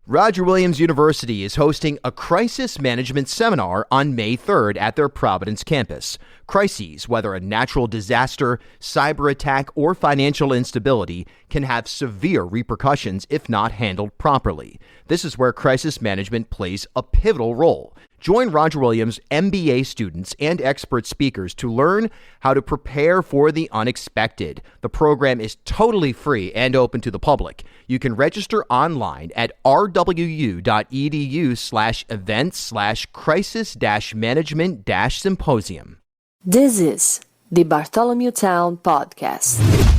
Roger Williams University is hosting a crisis management seminar on May 3rd at their Providence campus. Crises, whether a natural disaster, cyber attack, or financial instability, can have severe repercussions if not handled properly. This is where crisis management plays a pivotal role. Join Roger Williams MBA students and expert speakers to learn how to prepare for the unexpected. The program is totally free and open to the public. You can register online at rwu.edu/events/crisis-management-symposium. This is the Bartholomew Town Podcast.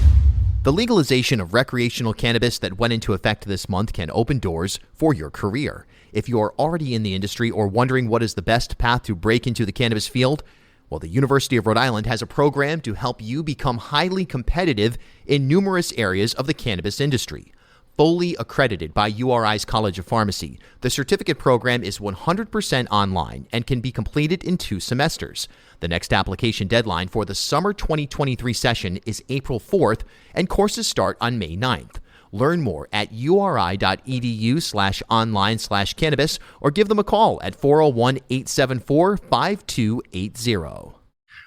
The legalization of recreational cannabis that went into effect this month can open doors for your career. If you are already in the industry or wondering what is the best path to break into the cannabis field, well, the University of Rhode Island has a program to help you become highly competitive in numerous areas of the cannabis industry. Fully accredited by URI's College of Pharmacy, the certificate program is 100% online and can be completed in 2 semesters. The next application deadline for the summer 2023 session is April 4th, and courses start on May 9th. Learn more at uri.edu/online/cannabis or give them a call at 401-874-5280.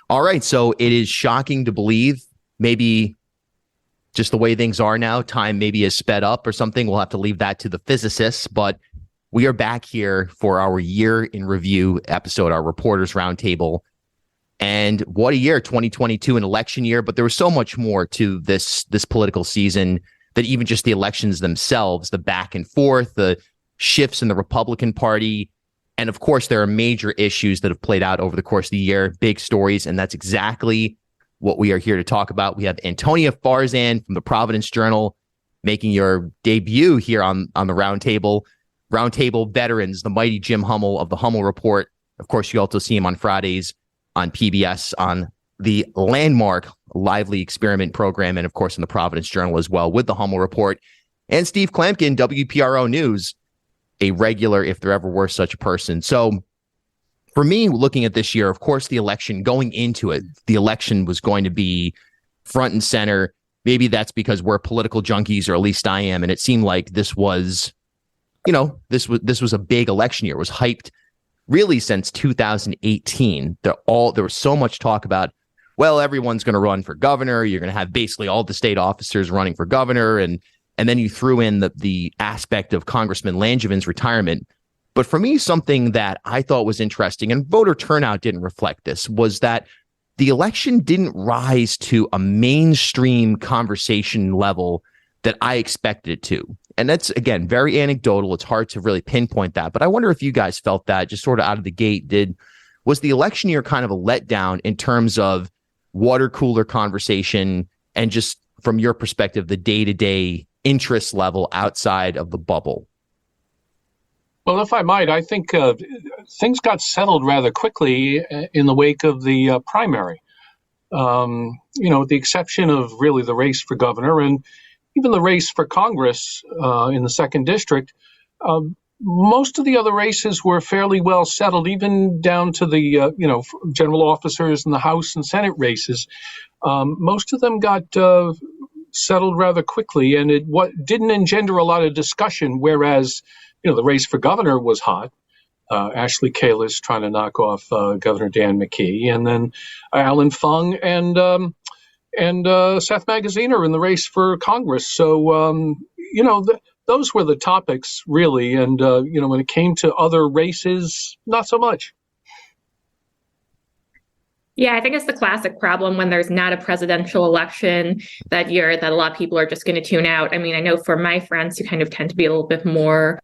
All right, so it is shocking to believe, maybe just the way things are now, time maybe is sped up or something. We'll have to leave that to the physicists, but we are back here for our year in review episode, our Reporters Roundtable. And what a year, 2022, an election year, but there was so much more to this political season that even just the elections themselves, the back and forth, the shifts in the Republican Party. And of course, there are major issues that have played out over the course of the year, big stories. And that's exactly what we are here to talk about. We have Antonia Farzan from the Providence Journal making your debut here on the Roundtable. Roundtable veterans, the mighty Jim Hummel of the Hummel Report. Of course, you also see him on Fridays on PBS on the landmark Lively Experiment program, and of course in the Providence Journal as well with the Hummel Report. And Steve Klamkin, WPRO News, a regular if there ever were such a person. So for me, looking at this year, of course, the election, going into it, the election was going to be front and center. Maybe that's because we're political junkies, or at least I am. And it seemed like this was, this was a big election year. It was hyped really since 2018. There was so much talk about, well, everyone's going to run for governor. You're going to have basically all the state officers running for governor. And then you threw in the aspect of Congressman Langevin's retirement. But for me, something that I thought was interesting, and voter turnout didn't reflect this, was that the election didn't rise to a mainstream conversation level that I expected it to. And that's, again, very anecdotal. It's hard to really pinpoint that. But I wonder if you guys felt that just sort of out of the gate. Was the election year kind of a letdown in terms of water cooler conversation and just from your perspective, the day-to-day interest level outside of the bubble? Well, if I might, I think things got settled rather quickly in the wake of the primary. With the exception of really the race for governor and even the race for Congress in the 2nd District, most of the other races were fairly well settled, even down to the, general officers in the House and Senate races. Most of them got settled rather quickly, and it didn't engender a lot of discussion, whereas the race for governor was hot. Ashley Kalus trying to knock off Governor Dan McKee, and then Alan Fung and Seth Magaziner in the race for Congress. So, those were the topics, really. And, when it came to other races, not so much. Yeah, I think it's the classic problem when there's not a presidential election that year that a lot of people are just going to tune out. I mean, I know for my friends who kind of tend to be a little bit more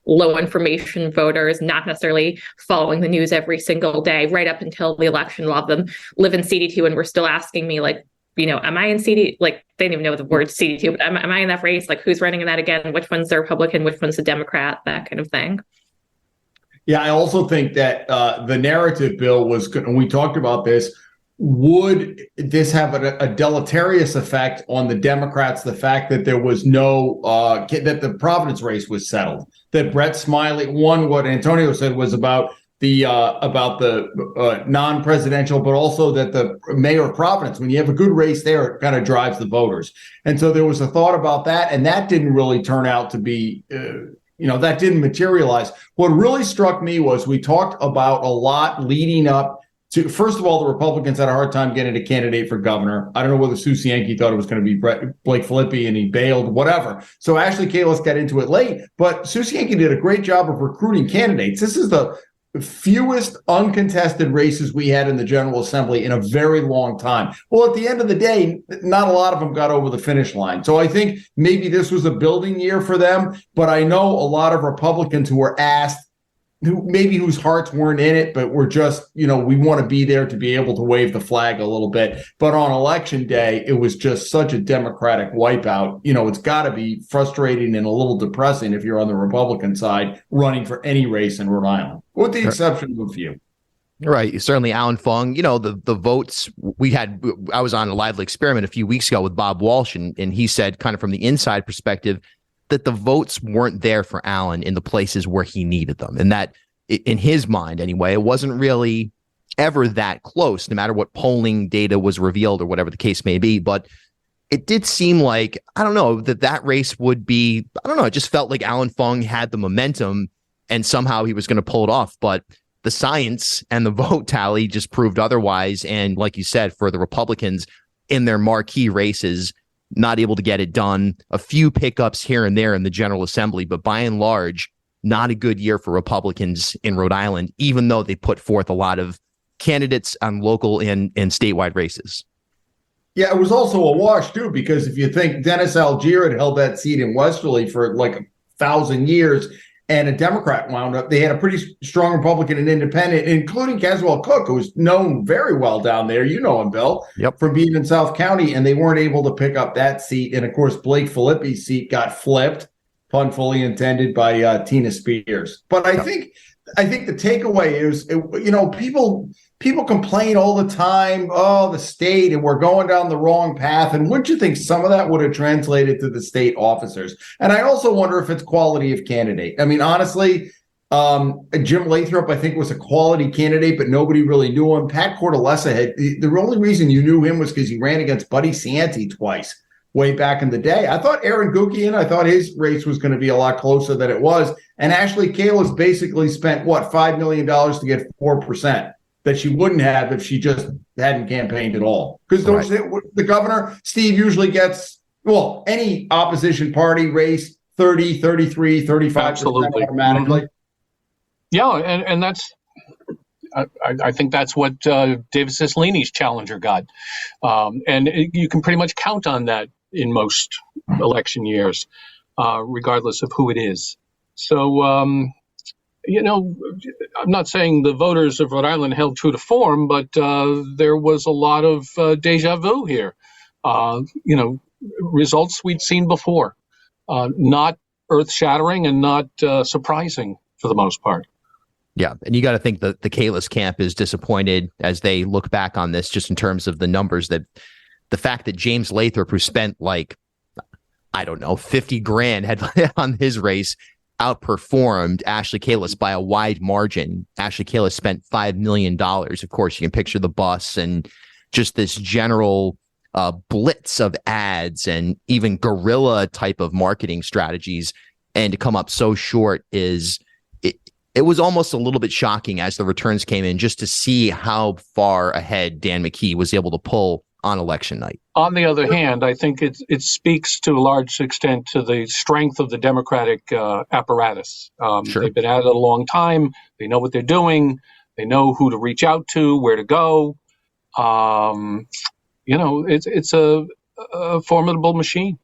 low information voters, not necessarily following the news every single day, right up until the election, a lot of them live in CD2 and were still asking me, like, am I in CD? Like, they didn't even know the word CD2, but am I in that race? Like, who's running in that again? Which one's the Republican? Which one's the Democrat? That kind of thing. Yeah, I also think that the narrative, Bill, was good, and we talked about this. Would this have a deleterious effect on the Democrats? The fact that there was that the Providence race was settled, that Brett Smiley won. What Antonio said was about the non-presidential, but also that the mayor of Providence, when you have a good race there, it kind of drives the voters. And so there was a thought about that, and that didn't really turn out to be that didn't materialize. What really struck me was we talked about a lot leading up to, first of all, the Republicans had a hard time getting a candidate for governor. I don't know whether Sue Cienki thought it was going to be Blake Filippi and he bailed, whatever. So Ashley Kalus got into it late, but Sue Cienki did a great job of recruiting candidates. This is the fewest uncontested races we had in the General Assembly in a very long time. Well, at the end of the day, not a lot of them got over the finish line. So I think maybe this was a building year for them, but I know a lot of Republicans who were asked, whose hearts weren't in it, but were just, we want to be there to be able to wave the flag a little bit. But on election day, it was just such a Democratic wipeout. It's got to be frustrating and a little depressing if you're on the Republican side running for any race in Rhode Island, with the exception of a few. Right. Certainly Alan Fung, the votes I was on a lively experiment a few weeks ago with Bob Walsh, and he said kind of from the inside perspective that the votes weren't there for Alan in the places where he needed them. And that in his mind anyway, it wasn't really ever that close, no matter what polling data was revealed or whatever the case may be. But it did seem like, I don't know, that race would be, I don't know, it just felt like Alan Fung had the momentum and somehow he was going to pull it off. But the science and the vote tally just proved otherwise. And like you said, for the Republicans in their marquee races, not able to get it done. A few pickups here and there in the General Assembly, but by and large, not a good year for Republicans in Rhode Island, even though they put forth a lot of candidates on local and statewide races. Yeah, it was also a wash, too, because if you think Dennis Algier had held that seat in Westerly for like 1,000 years, and a Democrat wound up, they had a pretty strong Republican and independent, including Caswell Cook, who's known very well down there. You know him, Bill, from being in South County, and they weren't able to pick up that seat. And of course, Blake Filippi's seat got flipped, pun fully intended, by Tina Spears. But I think the takeaway is, people complain all the time, oh, the state, and we're going down the wrong path. And wouldn't you think some of that would have translated to the state officers? And I also wonder if it's quality of candidate. I mean, honestly, Jim Lathrop, I think, was a quality candidate, but nobody really knew him. Pat Cortellessa the only reason you knew him was because he ran against Buddy Cianci twice way back in the day. I thought Aaron Gukian, I thought his race was going to be a lot closer than it was. And Ashley Kalus basically spent, $5 million to get 4%. That she wouldn't have if she just hadn't campaigned at all. Because the governor, Steve, usually gets, any opposition party race, 30, 33, 35% automatically. Yeah, and that's, I think that's what David Cicilline's challenger got. And you can pretty much count on that in most election years, regardless of who it is. So, I'm not saying the voters of Rhode Island held true to form, but there was a lot of deja vu here. Results we'd seen before, not earth-shattering and not surprising for the most part. Yeah, and you got to think that the Kalus camp is disappointed as they look back on this, just in terms of the numbers, that the fact that James Lathrop, who spent $50,000 had on his race, outperformed Ashley Kalus by a wide margin. Ashley Kalus spent $5 million. Of course, you can picture the bus and just this general blitz of ads and even guerrilla type of marketing strategies. And to come up so short it was almost a little bit shocking as the returns came in, just to see how far ahead Dan McKee was able to pull on election night. On the other hand, I think it speaks to a large extent to the strength of the Democratic apparatus. Sure. They've been at it a long time. They know what they're doing. They know who to reach out to, where to go. It's a formidable machine.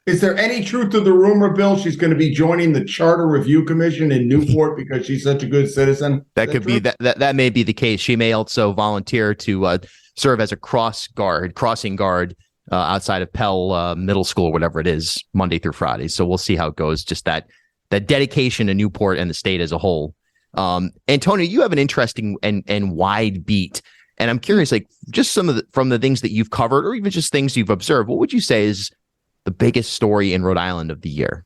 Is there any truth to the rumor, Bill, she's going to be joining the Charter Review Commission in Newport because she's such a good citizen? That could be that may be the case. She may also volunteer to serve as a crossing guard outside of Pell Middle School, or whatever it is, Monday through Friday. So we'll see how it goes. Just that dedication to Newport and the state as a whole. Antonia, you have an interesting and wide beat, and I'm curious, just from the things that you've covered, or even just things you've observed, what would you say is the biggest story in Rhode Island of the year?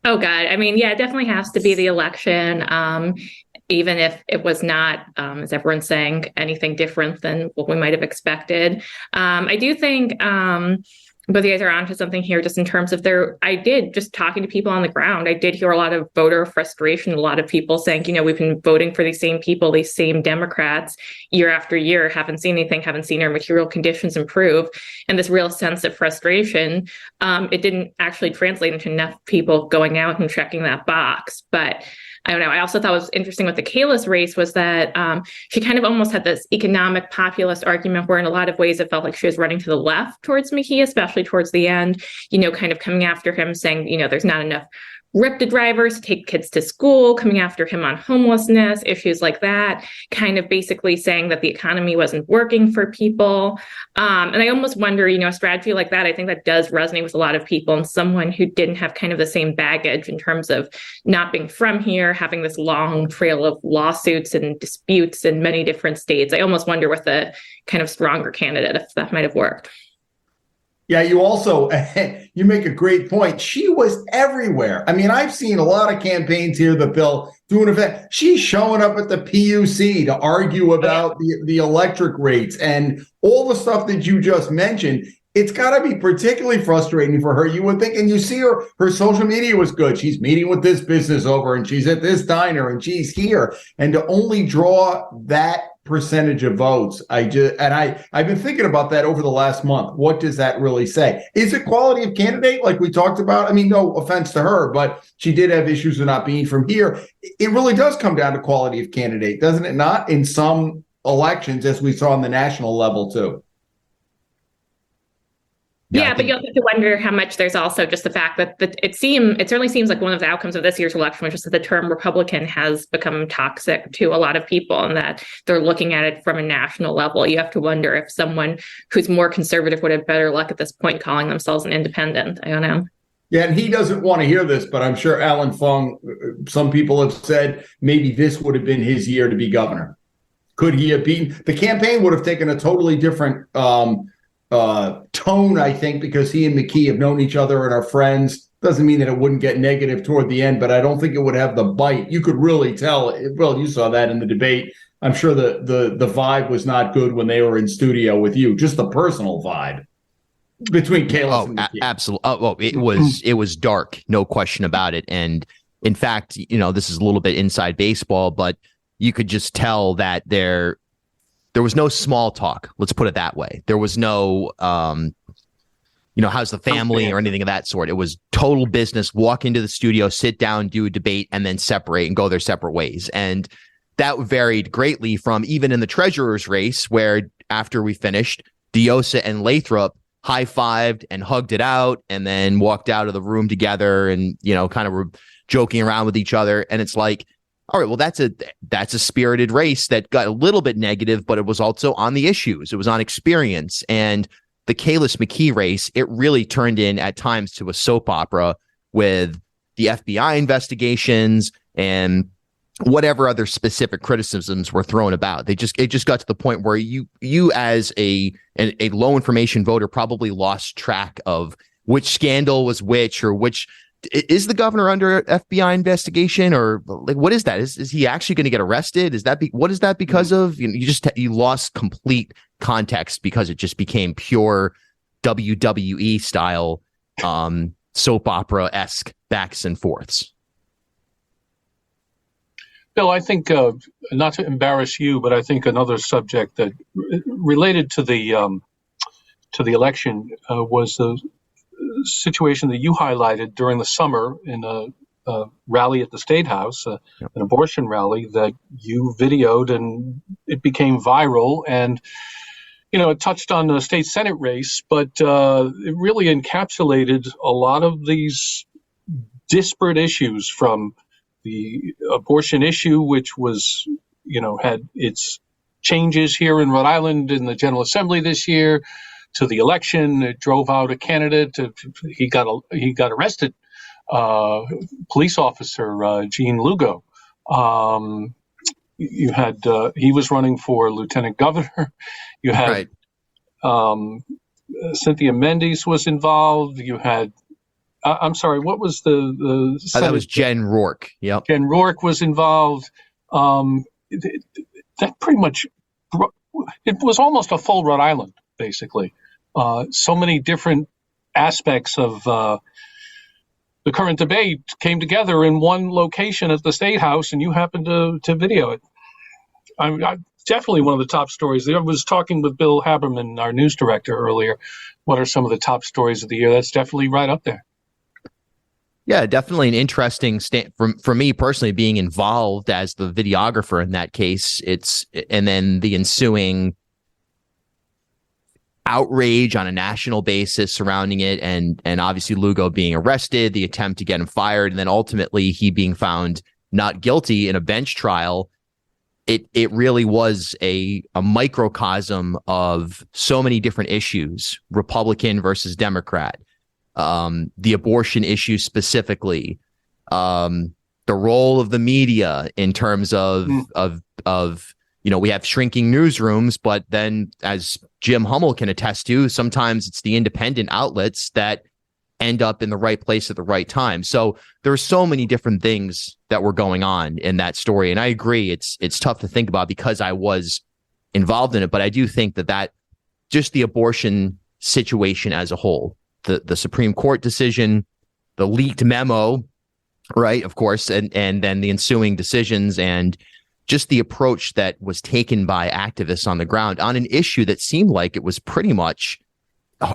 Oh, God. I mean, yeah, it definitely has to be the election. Even if it was not, as everyone's saying, anything different than what we might have expected. I do think But you guys are onto something here just in terms of I did just talking to people on the ground. I did hear a lot of voter frustration, a lot of people saying, we've been voting for these same people, these same Democrats year after year, haven't seen anything, haven't seen our material conditions improve. And this real sense of frustration, it didn't actually translate into enough people going out and checking that box. But I don't know. I also thought was interesting with the Kalis race was that she kind of almost had this economic populist argument where in a lot of ways it felt like she was running to the left towards McKee, especially towards the end, kind of coming after him saying, there's not enough RIPTA drivers to take kids to school, coming after him on homelessness, issues like that, kind of basically saying that the economy wasn't working for people. And I almost wonder, a strategy like that, I think that does resonate with a lot of people, and someone who didn't have kind of the same baggage in terms of not being from here, having this long trail of lawsuits and disputes in many different states. I almost wonder with a kind of stronger candidate if that might have worked. Yeah, you also, you make a great point. She was everywhere. I mean, I've seen a lot of campaigns here that they'll do an event. She's showing up at the PUC to argue about the electric rates and all the stuff that you just mentioned. It's got to be particularly frustrating for her. You would think, and you see her social media was good. She's meeting with this business over and she's at this diner and she's here. And to only draw that percentage of votes, I've been thinking about that over the last month. What does that really say? Is it quality of candidate like we talked about? I mean, no offense to her, but she did have issues with not being from here. It really does come down to quality of candidate, doesn't it not? In some elections, as we saw on the national level too. Yeah, but you also have to wonder how much there's also just the fact that it certainly seems like one of the outcomes of this year's election was just that the term Republican has become toxic to a lot of people and that they're looking at it from a national level. You have to wonder if someone who's more conservative would have better luck at this point calling themselves an independent. I don't know. Yeah, and he doesn't want to hear this, but I'm sure Alan Fung, some people have said maybe this would have been his year to be governor. Could he have been? The campaign would have taken a totally different tone, I think, because he and McKee have known each other and are friends. Doesn't mean that it wouldn't get negative toward the end, but I don't think it would have the bite. You could really tell. Well, you saw that in the debate. I'm sure the vibe was not good when they were in studio with you. Just the personal vibe between Kalis and McKee. Absolutely. It was dark, no question about it. And in fact, this is a little bit inside baseball, but you could just tell that there was no small talk. Let's put it that way. There was no, how's the family or anything of that sort. It was total business. Walk into the studio, sit down, do a debate, and then separate and go their separate ways. And that varied greatly from even in the treasurer's race, where after we finished, Diosa and Lathrop high-fived and hugged it out and then walked out of the room together and, kind of were joking around with each other. And it's like, all right, well, that's a spirited race that got a little bit negative, but it was also on the issues. It was on experience. And the Kalis McKee race, it really turned in at times to a soap opera with the FBI investigations and whatever other specific criticisms were thrown about. It just got to the point where you as a low information voter probably lost track of which scandal was which or which. Is the governor under FBI investigation, or like what is that? Is he actually going to get arrested? What is that because of? You lost complete context because it just became pure WWE style soap opera-esque backs and forths. Bill, I think not to embarrass you, but I think another subject that related to the election was the situation that you highlighted during the summer in a rally at the State House, an abortion rally that you videoed, and it became viral. And, it touched on the state Senate race, but it really encapsulated a lot of these disparate issues, from the abortion issue, which was, had its changes here in Rhode Island in the General Assembly this year, to the election. It drove out a candidate. He got arrested. Police officer Gene Lugo. You had he was running for lieutenant governor. You had Cynthia Mendes was involved. You had I'm sorry, what was the that was Jen Rourke. Yep. Jen Rourke was involved. That pretty much it was almost a full Rhode Island, basically. So many different aspects of the current debate came together in one location at the State House, and you happened to video it. I definitely one of the top stories. I was talking with Bill Haberman, our news director, earlier. What are some of the top stories of the year? That's definitely right up there. Yeah, definitely an interesting for me personally, being involved as the videographer in that case. And then the ensuing outrage on a national basis surrounding it, and obviously Lugo being arrested, the attempt to get him fired, and then ultimately he being found not guilty in a bench trial. It really was a microcosm of so many different issues, Republican versus Democrat, the abortion issue specifically, the role of the media in terms of we have shrinking newsrooms, but then, as Jim Hummel can attest to, sometimes it's the independent outlets that end up in the right place at the right time. So there are so many different things that were going on in that story. And I agree, it's tough to think about because I was involved in it. But I do think that just the abortion situation as a whole, the Supreme Court decision, the leaked memo, right, of course, and then the ensuing decisions, and just the approach that was taken by activists on the ground on an issue that seemed like it was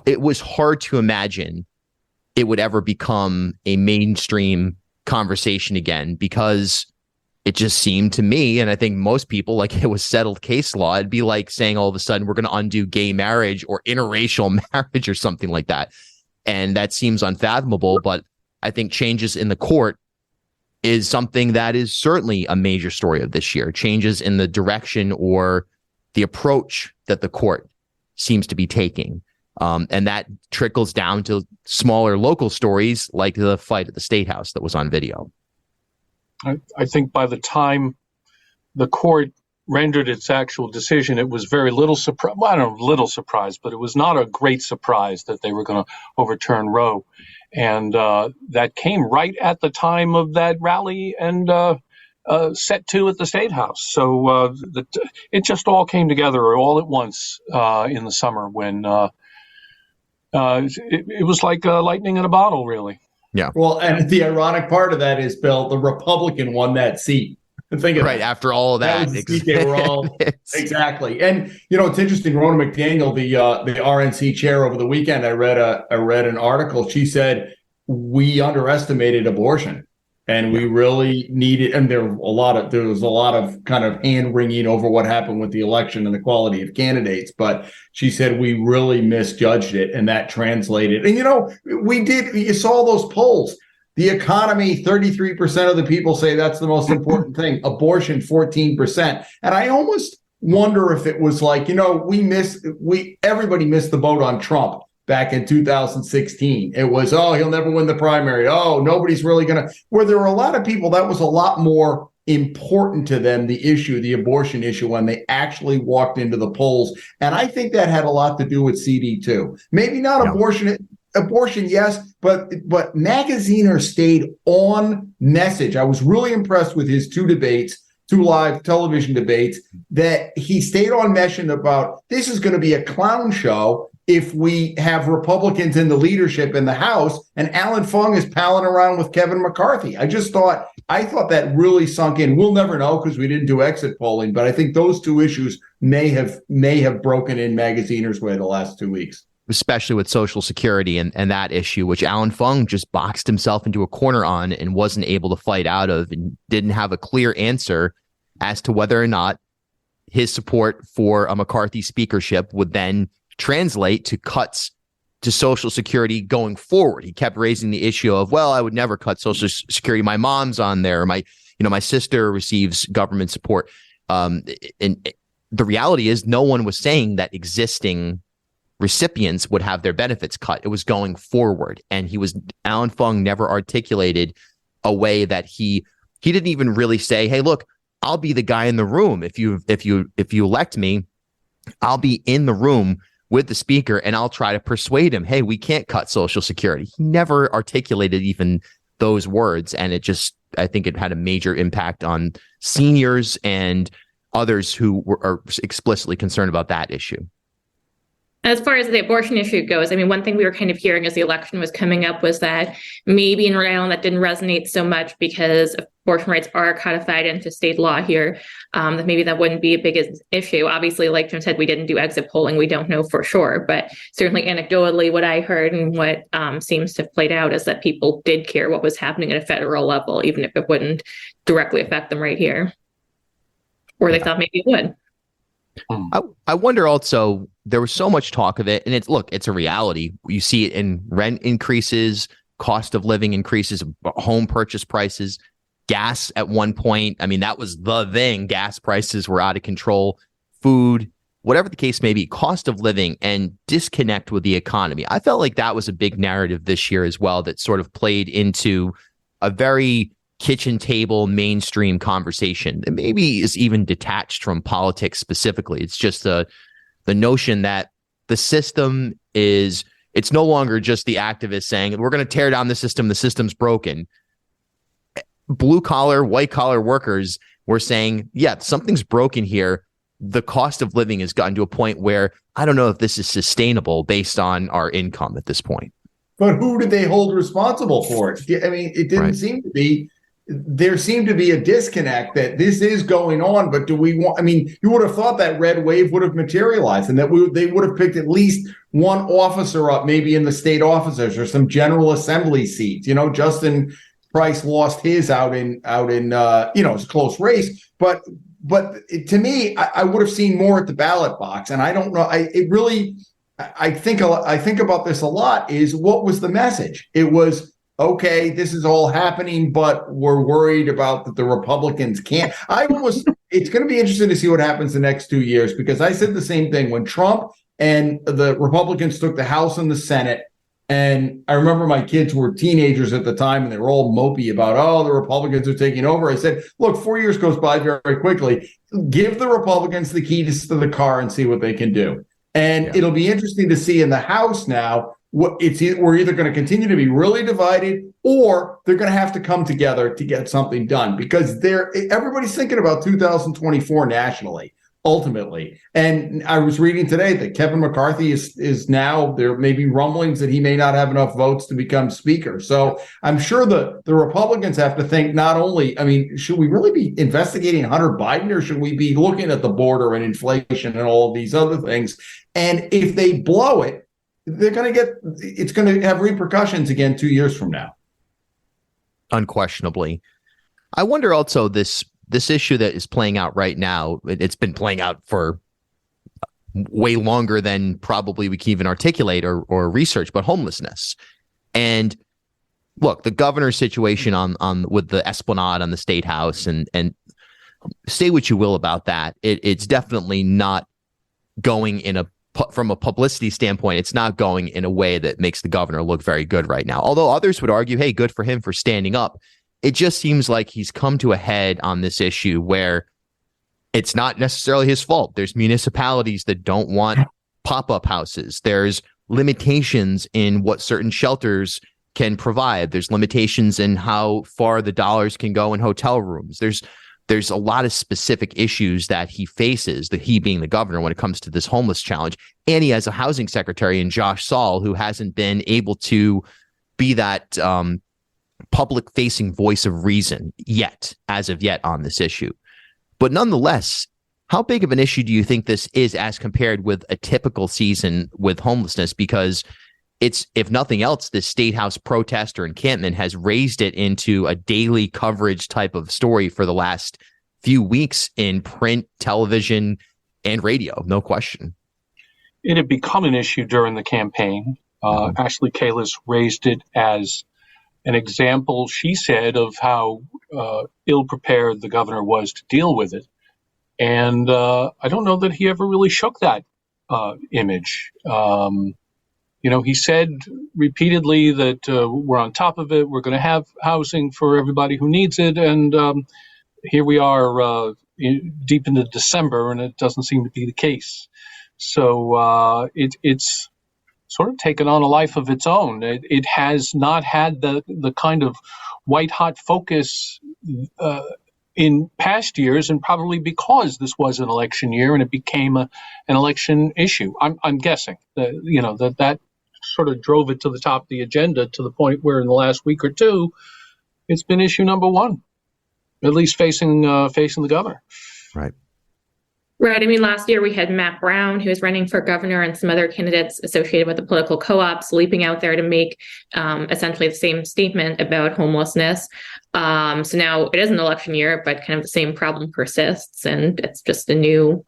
it was hard to imagine it would ever become a mainstream conversation again, because it just seemed to me, and I think most people, like it was settled case law. It'd be like saying all of a sudden we're going to undo gay marriage or interracial marriage or something like that. And that seems unfathomable. But I think changes in the court is something that is certainly a major story of this year. Changes in the direction or the approach that the court seems to be taking. And that trickles down to smaller local stories like the fight at the State House that was on video. I think by the time the court rendered its actual decision, it was very little surprise. Well, I don't know, little surprise, but it was not a great surprise that they were going to overturn Roe. And that came right at the time of that rally and set to at the State House. So it just all came together all at once in the summer when it was like lightning in a bottle, really. Yeah. Well, and the ironic part of that is, Bill, the Republican won that seat. Think of right after all of that. They were all exactly. And it's interesting. Rona McDaniel, the RNC chair, over the weekend, I read an article. She said we underestimated abortion, and we really needed. And there was a lot of kind of hand wringing over what happened with the election and the quality of candidates. But she said we really misjudged it, and that translated. And we did. You saw those polls. The economy, 33% of the people say that's the most important thing. Abortion, 14%. And I almost wonder if it was like, everybody missed the boat on Trump back in 2016. It was, he'll never win the primary. Nobody's really going to. Where there were a lot of people, that was a lot more important to them, the abortion issue, when they actually walked into the polls. And I think that had a lot to do with CD2. Maybe not abortion, yes, but Magaziner stayed on message. I was really impressed with his two live television debates, that he stayed on mission about this is going to be a clown show if we have Republicans in the leadership in the House, and Alan Fung is palling around with Kevin McCarthy. I thought that really sunk in. We'll never know because we didn't do exit polling, but I think those two issues may have broken in Magaziner's way the last 2 weeks. Especially with Social Security and that issue, which Alan Fung just boxed himself into a corner on and wasn't able to fight out of, and didn't have a clear answer as to whether or not his support for a McCarthy speakership would then translate to cuts to Social Security going forward. He kept raising the issue of, well, I would never cut Social Security. My mom's on there. My sister receives government support. And the reality is no one was saying that existing recipients would have their benefits cut. It was going forward. And Alan Fung never articulated a way that he didn't even really say, hey, look, I'll be the guy in the room. If you elect me, I'll be in the room with the speaker and I'll try to persuade him, hey, we can't cut Social Security. He never articulated even those words. And I think it had a major impact on seniors and others who are explicitly concerned about that issue. As far as the abortion issue goes, I mean, one thing we were kind of hearing as the election was coming up was that maybe in Rhode Island that didn't resonate so much because abortion rights are codified into state law here, that maybe that wouldn't be a big issue. Obviously, like Jim said, we didn't do exit polling. We don't know for sure. But certainly anecdotally, what I heard and what seems to have played out is that people did care what was happening at a federal level, even if it wouldn't directly affect them right here. Or they thought maybe it would. I wonder also, there was so much talk of it, and it's a reality. You see it in rent increases, cost of living increases, home purchase prices, gas at one point. I mean, that was the thing. Gas prices were out of control, food, whatever the case may be, cost of living and disconnect with the economy. I felt like that was a big narrative this year as well that sort of played into a very kitchen table mainstream conversation that maybe is even detached from politics specifically. It's just the notion that the system it's no longer just the activists saying we're going to tear down the system's broken. Blue collar, white collar workers were saying, yeah, something's broken here. The cost of living has gotten to a point where I don't know if this is sustainable based on our income at this point. But who did they hold responsible for it? I mean, it didn't seem to be. There seemed to be a disconnect that this is going on, but do we want, I mean, you would have thought that red wave would have materialized and that they would have picked at least one officer up, maybe in the state officers or some general assembly seats. You know, Justin Price lost his out in it's a close race, but to me, I would have seen more at the ballot box. And I don't know, I think about this a lot is what was the message? It was, okay, this is all happening, but we're worried about that the Republicans can't. It's going to be interesting to see what happens the next 2 years, because I said the same thing when Trump and the Republicans took the House and the Senate. And I remember my kids were teenagers at the time and they were all mopey about, the Republicans are taking over. I said, look, 4 years goes by very quickly. Give the Republicans the keys to the car and see what they can do. And It'll be interesting to see in the House now. We're either going to continue to be really divided or they're going to have to come together to get something done, because everybody's thinking about 2024 nationally, ultimately. And I was reading today that Kevin McCarthy is now, there may be rumblings that he may not have enough votes to become speaker. So I'm sure the Republicans have to think not only, I mean, should we really be investigating Hunter Biden or should we be looking at the border and inflation and all of these other things? And if they blow it, it's going to have repercussions again 2 years from now. Unquestionably. I wonder also this issue that is playing out right now, it's been playing out for way longer than probably we can even articulate or research, but homelessness. And look, the governor's situation on with the Esplanade on the State House, and say what you will about that. It's definitely not going from a publicity standpoint, it's not going in a way that makes the governor look very good right now. Although others would argue, hey, good for him for standing up. It just seems like he's come to a head on this issue where it's not necessarily his fault. There's municipalities that don't want pop-up houses. There's limitations in what certain shelters can provide. There's limitations in how far the dollars can go in hotel rooms. There's a lot of specific issues that he faces, he being the governor, when it comes to this homeless challenge. And he has a housing secretary in Josh Saul who hasn't been able to be that public-facing voice of reason as of yet on this issue. But nonetheless, how big of an issue do you think this is as compared with a typical season with homelessness? Because it's, if nothing else, this State House protest or encampment has raised it into a daily coverage type of story for the last few weeks in print, television, and radio, no question. It had become an issue during the campaign. Ashley Kalis raised it as an example, she said, of how ill-prepared the governor was to deal with it. And I don't know that he ever really shook that image. He said repeatedly that we're on top of it. We're going to have housing for everybody who needs it. And here we are deep into December, and it doesn't seem to be the case. So it's sort of taken on a life of its own. It has not had the kind of white-hot focus in past years, and probably because this was an election year and it became an election issue. I'm guessing that sort of drove it to the top of the agenda to the point where in the last week or two, it's been issue number one, at least facing the governor. Right. Right. I mean, last year we had Matt Brown, who was running for governor, and some other candidates associated with the political co-ops leaping out there to make essentially the same statement about homelessness. So now it is an election year, but kind of the same problem persists, and it's just a new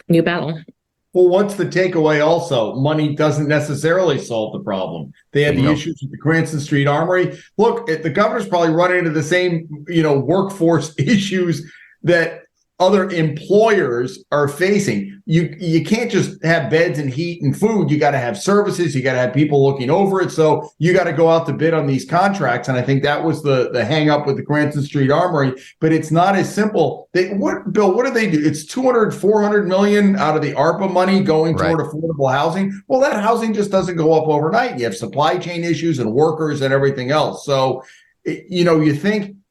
battle. Well, what's the takeaway also? Money doesn't necessarily solve the problem. They had the issues with the Cranston Street Armory. Look, the governor's probably running into the same, workforce issues that other employers are facing. You can't just have beds and heat and food. You got to have services. You got to have people looking over it. So you got to go out to bid on these contracts. And I think that was the hang up with the Cranston Street Armory. But it's not as simple. Bill, what do they do? It's 400 million out of the ARPA money going toward affordable housing. Well, that housing just doesn't go up overnight. You have supply chain issues and workers and everything else. So,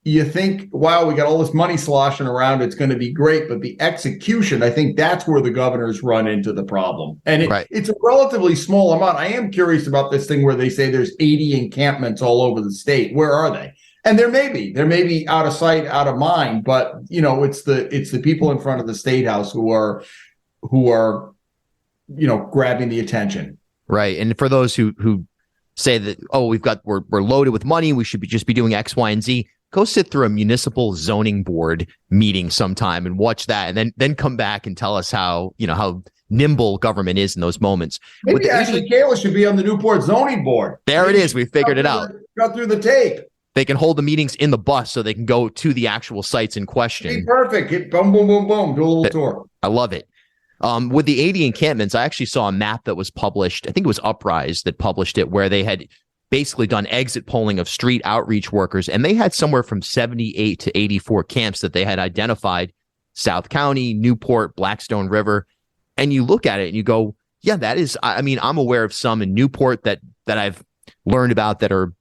you think, wow, we got all this money sloshing around, it's going to be great. But the execution, I think that's where the governor's run into the problem. And it's a relatively small amount. I am curious about this thing where they say there's 80 encampments all over the state. Where are they? And there may be out of sight, out of mind, but it's the people in front of the State House who are grabbing the attention. Right. And for those who say that, we're loaded with money, we should just be doing X, Y, and Z. Go sit through a municipal zoning board meeting sometime and watch that, and then come back and tell us how nimble government is in those moments. Maybe Ashley Kayla should be on the Newport zoning board. There it is. We figured it out. Got through the tape. They can hold the meetings in the bus so they can go to the actual sites in question. Perfect. Hit boom, boom, boom, boom. Do a little tour. I love it. With the 80 encampments, I actually saw a map that was published. I think it was Uprise that published it, where they had basically done exit polling of street outreach workers, and they had somewhere from 78 to 84 camps that they had identified: South County, Newport, Blackstone River. And you look at it and you go, yeah, that is, I'm aware of some in Newport that I've learned about that are,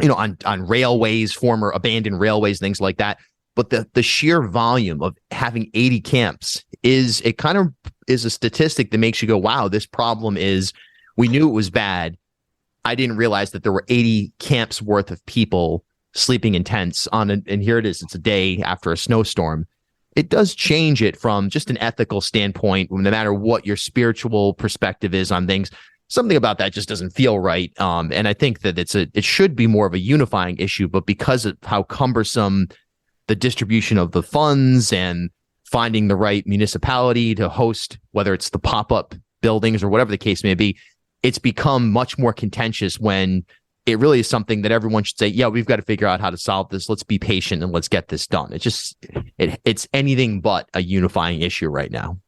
on railways, former abandoned railways, things like that. But the sheer volume of having 80 camps is a statistic that makes you go, wow, this problem we knew it was bad. I didn't realize that there were 80 camps worth of people sleeping in tents and here it is. It's a day after a snowstorm. It does change it from just an ethical standpoint, no matter what your spiritual perspective is on things. Something about that just doesn't feel right. And I think that it should be more of a unifying issue, but because of how cumbersome the distribution of the funds and finding the right municipality to host, whether it's the pop-up buildings or whatever the case may be, it's become much more contentious when it really is something that everyone should say, yeah, we've got to figure out how to solve this. Let's be patient and let's get this done. It's anything but a unifying issue right now.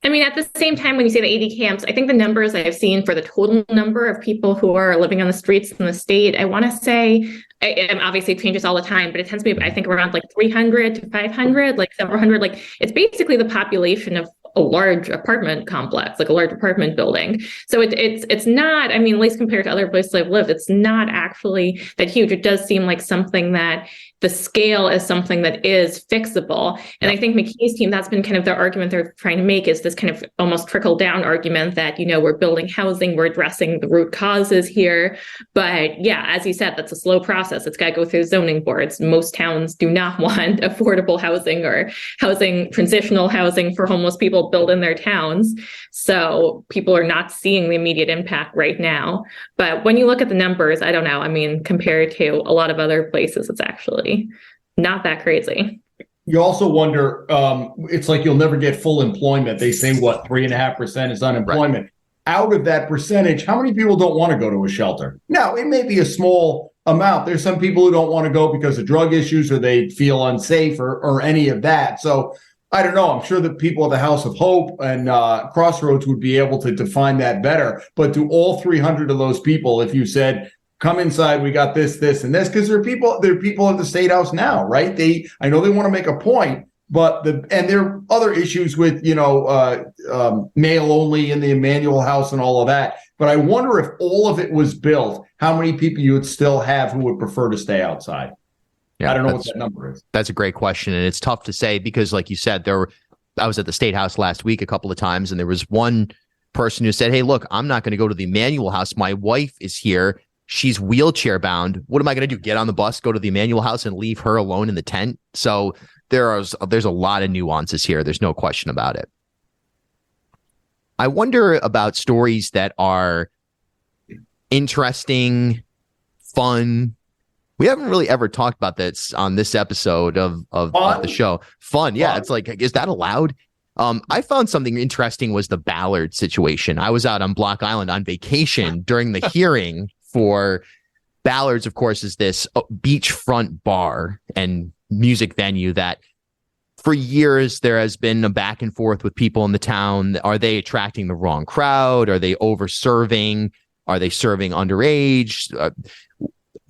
I mean, at the same time, when you say the 80 camps, I think the numbers I've seen for the total number of people who are living on the streets in the state, I want to say, and obviously it changes all the time, but it tends to be, I think, around like 300 to 500, like several hundred. Like it's basically the population of a large apartment complex, like a large apartment building. So it's not, at least compared to other places I've lived, it's not actually that huge. It does seem like something that the scale is something that is fixable. And I think McKee's team, that's been kind of their argument they're trying to make, is this kind of almost trickle down argument that, we're building housing, we're addressing the root causes here. But yeah, as you said, that's a slow process. It's got to go through zoning boards. Most towns do not want affordable housing or transitional housing for homeless people built in their towns. So people are not seeing the immediate impact right now. But when you look at the numbers, I don't know. Compared to a lot of other places, it's actually not that crazy. You also wonder, it's like you'll never get full employment. They say 3.5% is unemployment. Right. Out of that percentage, how many people don't want to go to a shelter? Now, it may be a small amount. There's some people who don't want to go because of drug issues or they feel unsafe or any of that. So I don't know. I'm sure that people at the House of Hope and Crossroads would be able to define that better. But to all 300 of those people, if you said, come inside, we got this, this, and this, because there are people at the State House now, right? I know they want to make a point, but there are other issues with, mail only in the Emmanuel House and all of that. But I wonder if all of it was built, how many people you would still have who would prefer to stay outside. Yeah, I don't know what that number is. That's a great question. And it's tough to say because, like you said, I was at the State House last week a couple of times, and there was one person who said, hey, look, I'm not going to go to the Emanuel House. My wife is here. She's wheelchair bound. What am I going to do? Get on the bus, go to the Emanuel House, and leave her alone in the tent? So there's a lot of nuances here. There's no question about it. I wonder about stories that are interesting, fun. We haven't really ever talked about this on this episode of the show. Fun. Yeah. It's like, is that allowed? I found something interesting was the Ballard situation. I was out on Block Island on vacation during the hearing for Ballard's, of course, is this beachfront bar and music venue that for years there has been a back and forth with people in the town. Are they attracting the wrong crowd? Are they over serving? Are they serving underage?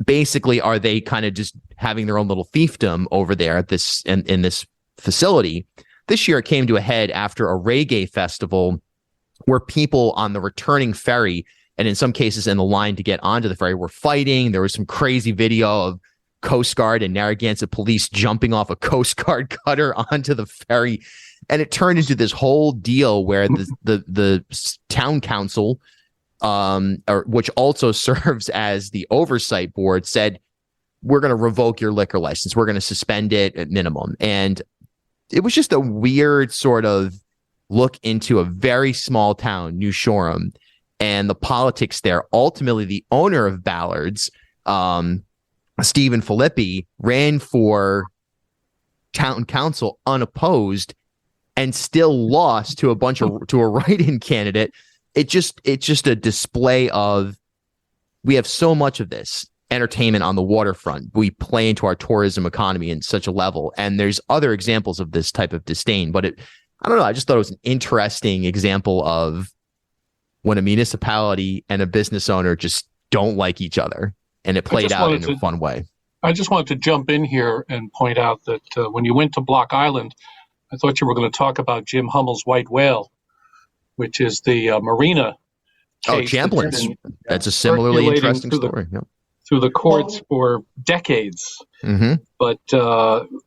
Basically, are they kind of just having their own little fiefdom over there at this in this facility? This year, it came to a head after a reggae festival where people on the returning ferry, and in some cases in the line to get onto the ferry, were fighting. There was some crazy video of Coast Guard and Narragansett police jumping off a Coast Guard cutter onto the ferry. And it turned into this whole deal where the town council, which also serves as the oversight board, said, we're going to revoke your liquor license. We're going to suspend it at minimum. And it was just a weird sort of look into a very small town, New Shoreham, and the politics there. Ultimately, the owner of Ballard's, Stephen Filippi, ran for town council unopposed and still lost to a write-in candidate. It's just a display of, we have so much of this entertainment on the waterfront. We play into our tourism economy in such a level, and there's other examples of this type of disdain. But I don't know. I just thought it was an interesting example of when a municipality and a business owner just don't like each other, and it played out in a fun way. I just wanted to jump in here and point out that when you went to Block Island, I thought you were going to talk about Jim Hummel's White Whale, which is the marina. Oh, Champlain's. That's a similarly interesting story. Yep. Through the courts for decades. Mm-hmm. But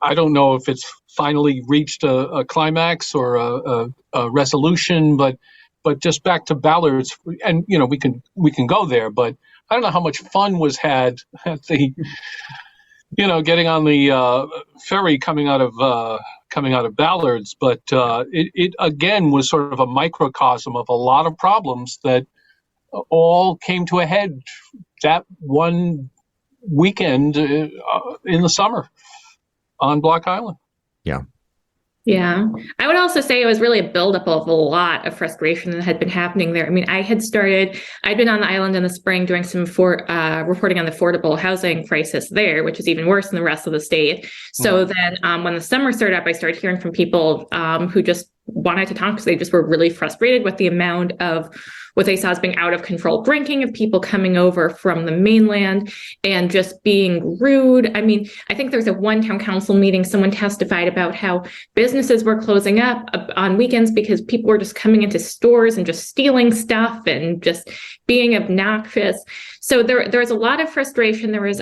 I don't know if it's finally reached a climax or a resolution, but just back to Ballard's, and we can go there, but I don't know how much fun was had at the getting on the ferry coming out of Ballard's, but it again was sort of a microcosm of a lot of problems that all came to a head that one weekend in the summer on Block Island. Yeah. I would also say it was really a buildup of a lot of frustration that had been happening there. I mean, I'd been on the island in the spring doing some reporting on the affordable housing crisis there, which is even worse than the rest of the state. So then when the summer started up, I started hearing from people who just wanted to talk because they just were really frustrated with the amount of what they saw as being out of control drinking, of people coming over from the mainland and just being rude. I mean, I think there's a one town council meeting, someone testified about how businesses were closing up on weekends because people were just coming into stores and just stealing stuff and just being obnoxious. So there was a lot of frustration. There was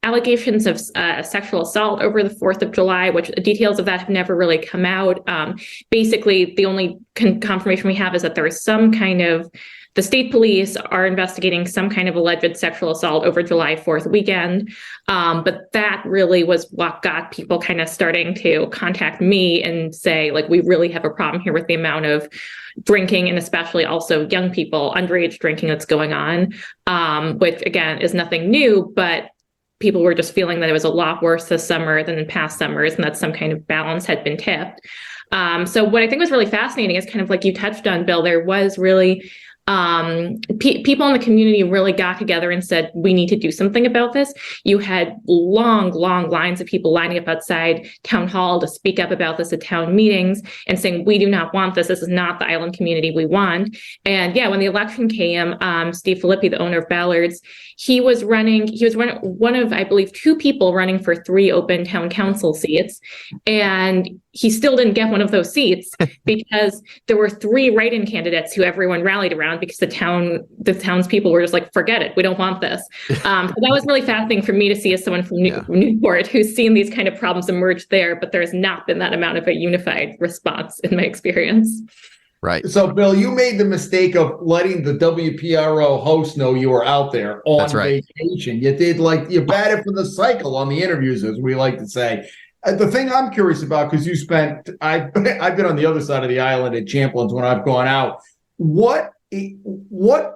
allegations of sexual assault over the 4th of July, which the details of that have never really come out. Basically, the only confirmation we have is that there is some kind of, the state police are investigating some kind of alleged sexual assault over July 4th weekend. But that really was what got people kind of starting to contact me and say, like, we really have a problem here with the amount of drinking and especially also young people, underage drinking that's going on, which again is nothing new, but people were just feeling that it was a lot worse this summer than in past summers and that some kind of balance had been tipped. So what I think was really fascinating is kind of like you touched on, Bill, there was really people in the community really got together and said, we need to do something about this. You had long lines of people lining up outside town hall to speak up about this at town meetings and saying, we do not want this. This is not the island community we want. And yeah, when the election came, Steve Filippi, the owner of Ballard's, he was one of, I believe, 2 people running for 3 open town council seats. And he still didn't get one of those seats because there were 3 write-in candidates who everyone rallied around down because the townspeople were just like, forget it, we don't want this. So that was really fascinating for me to see as someone from Newport who's seen these kind of problems emerge there, but there's not been that amount of a unified response in my experience. Right. So, Bill, you made the mistake of letting the WPRO host know you were out there on vacation. You did you batted for the cycle on the interviews, as we like to say. The thing I'm curious about, because I've been on the other side of the island at Champlain's when I've gone out. What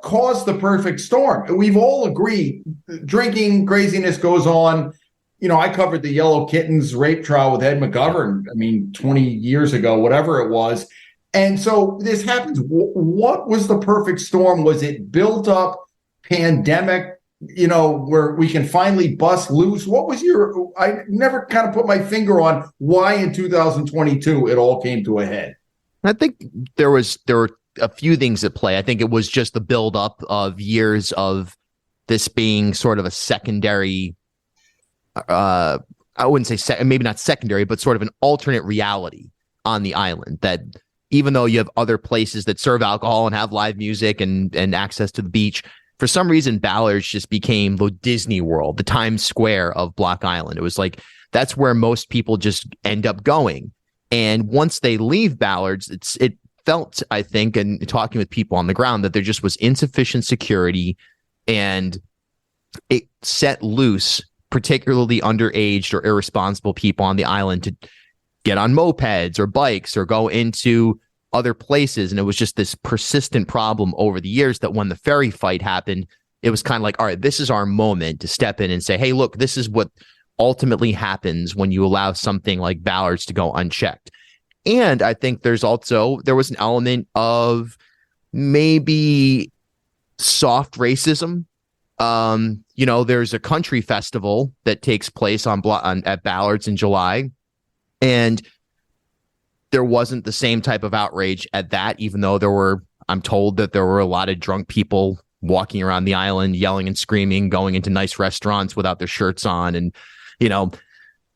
caused the perfect storm? We've all agreed drinking craziness goes on. I covered the Yellow Kittens rape trial with Ed McGovern, 20 years ago, whatever it was. And so this happens. What was the perfect storm? Was it built up pandemic, where we can finally bust loose? What was I never kind of put my finger on why in 2022 it all came to a head. I think there were a few things at play. I think it was just the buildup of years of this being sort of a secondary, I wouldn't say maybe not secondary, but sort of an alternate reality on the island, that even though you have other places that serve alcohol and have live music and access to the beach, for some reason, Ballards just became the Disney World, the Times Square of Block Island. It was like, that's where most people just end up going. And once they leave Ballards, it felt, I think, and talking with people on the ground, that there just was insufficient security, and it set loose particularly underaged or irresponsible people on the island to get on mopeds or bikes or go into other places. And it was just this persistent problem over the years that when the ferry fight happened, it was kind of like, all right, this is our moment to step in and say, hey, look, this is what ultimately happens when you allow something like Ballards to go unchecked. And I think there was an element of maybe soft racism. There's a country festival that takes place at Ballards in July, and there wasn't the same type of outrage at that, even though I'm told that there were a lot of drunk people walking around the island, yelling and screaming, going into nice restaurants without their shirts on, and,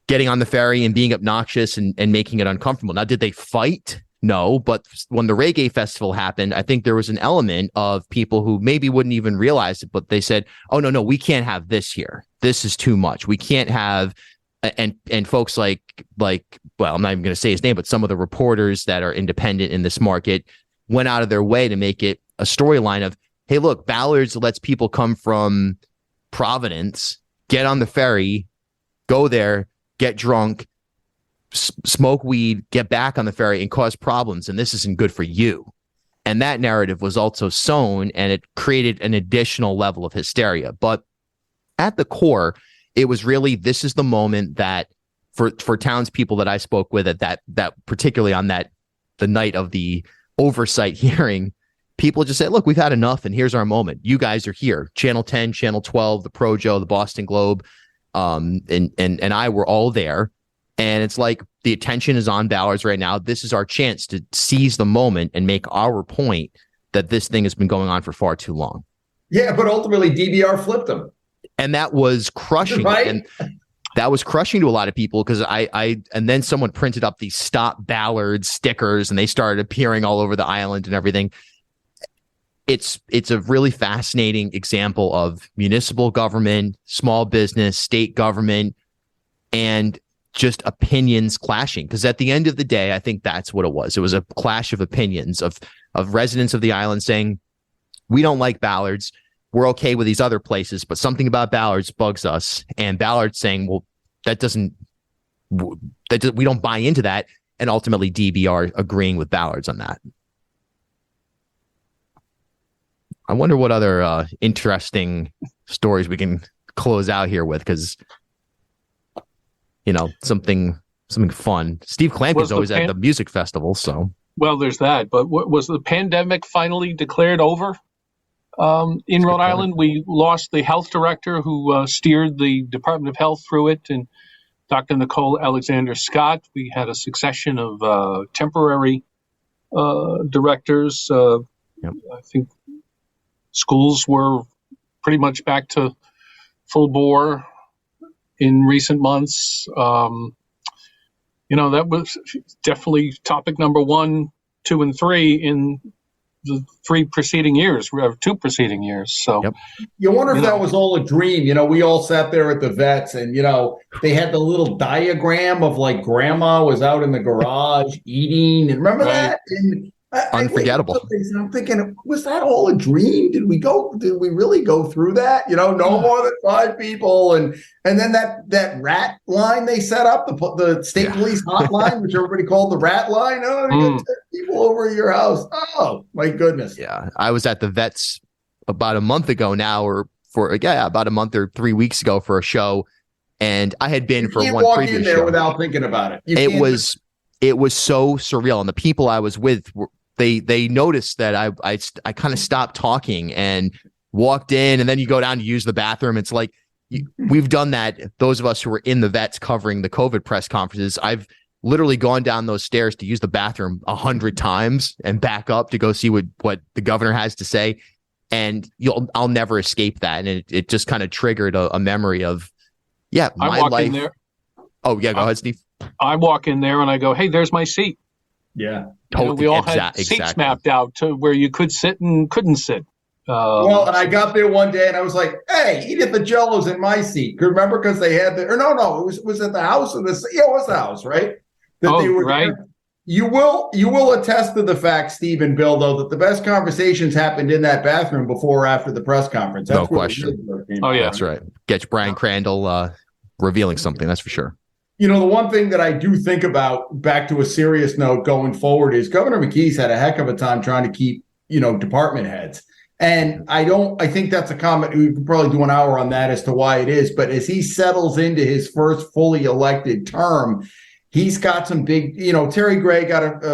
getting on the ferry and being obnoxious and making it uncomfortable. Now, did they fight? No, but when the reggae festival happened, I think there was an element of people who maybe wouldn't even realize it, but they said, oh, no, we can't have this here. This is too much. We can't have, and folks like, well, I'm not even going to say his name, but some of the reporters that are independent in this market went out of their way to make it a storyline of, hey, look, Ballards lets people come from Providence, get on the ferry, go there, get drunk, smoke weed, get back on the ferry and cause problems. And this isn't good for you. And that narrative was also sown, and it created an additional level of hysteria. But at the core, it was really, this is the moment that for townspeople that I spoke with at that particularly on the night of the oversight hearing, people just said, look, we've had enough, and here's our moment. You guys are here. Channel 10, Channel 12, the ProJo, the Boston Globe, and I were all there. And it's like, the attention is on Ballards right now. This is our chance to seize the moment and make our point that this thing has been going on for far too long. Yeah, but ultimately DBR flipped them. And that was crushing. Right? And that was crushing to a lot of people, because and then someone printed up these Stop Ballards stickers, and they started appearing all over the island and everything. It's a really fascinating example of municipal government, small business, state government, and just opinions clashing. Because at the end of the day, I think that's what it was. It was a clash of opinions of residents of the island saying, we don't like Ballards. We're okay with these other places, but something about Ballards bugs us. And Ballards saying, well, we don't buy into that. And ultimately DBR agreeing with Ballards on that. I wonder what other interesting stories we can close out here with, because something fun. Steve Klamkin is always at the music festival, so. Well, there's that. But was the pandemic finally declared over? In Rhode Island, we lost the health director who steered the Department of Health through it, and Dr. Nicole Alexander Scott. We had a succession of temporary directors. Yep. I think schools were pretty much back to full bore in recent months. That was definitely topic number 1, 2, and 3 in the 3 preceding years, or 2 preceding years. So Yep. You wonder if that was all a dream. We all sat there at the vets and, they had the little diagram of like grandma was out in the garage eating. And remember that? And Unforgettable. I'm thinking, was that all a dream? Did we really go through that? No more than 5 people. And then that rat line they set up, the state police hotline, which everybody called the rat line. Oh, they got 10 people over at your house. Oh, my goodness. Yeah. I was at the vets about a month ago now, about a month or 3 weeks ago for a show. And I had been for one walk previous in there show without thinking about it. It was so surreal. And the people I was with, they noticed that I kind of stopped talking and walked in, and then you go down to use the bathroom. It's like, we've done that. Those of us who were in the vets covering the COVID press conferences, I've literally gone down those stairs to use the bathroom 100 times and back up to go see what the governor has to say. And I'll never escape that. And it just kind of triggered a memory of, my life. In there. Oh yeah. Go ahead, Steve. I walk in there and I go, hey, there's my seat. Yeah. Totally. We all had seats mapped out to where you could sit and couldn't sit. And I got there one day and I was like, hey, Edith the Jello's in my seat. Remember, because they had it was at the house of it was the house, right? They were right. There. You will attest to the fact, Steve and Bill, though, that the best conversations happened in that bathroom before or after the press conference. That's no question. Yeah. That's right. Get Brian Crandall revealing something, that's for sure. The one thing that I do think about, back to a serious note going forward, is Governor McKee's had a heck of a time trying to keep, department heads. And I think that's a comment. We could probably do an hour on that as to why it is. But as he settles into his first fully elected term, he's got some big, Terry Gray got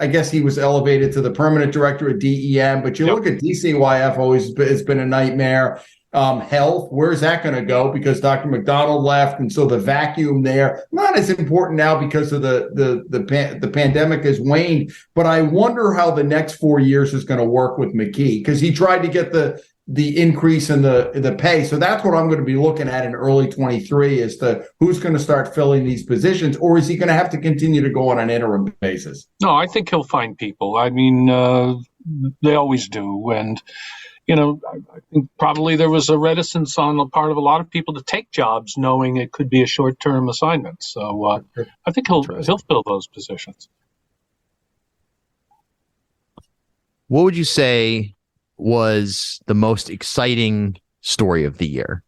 I guess he was elevated to the permanent director of DEM. But you look at DCYF, always has been a nightmare. Health, where's that going to go? Because Dr. McDonald left, and so the vacuum there, not as important now because of the pandemic has waned. But I wonder how the next 4 years is going to work with McKee, because he tried to get the increase in the pay. So that's what I'm going to be looking at in early 23 as to who's going to start filling these positions, or is he going to have to continue to go on an interim basis? No, I think he'll find people. I mean, they always do, and. I think probably there was a reticence on the part of a lot of people to take jobs knowing it could be a short-term assignment. So I think he'll fill those positions. What would you say was the most exciting story of the year,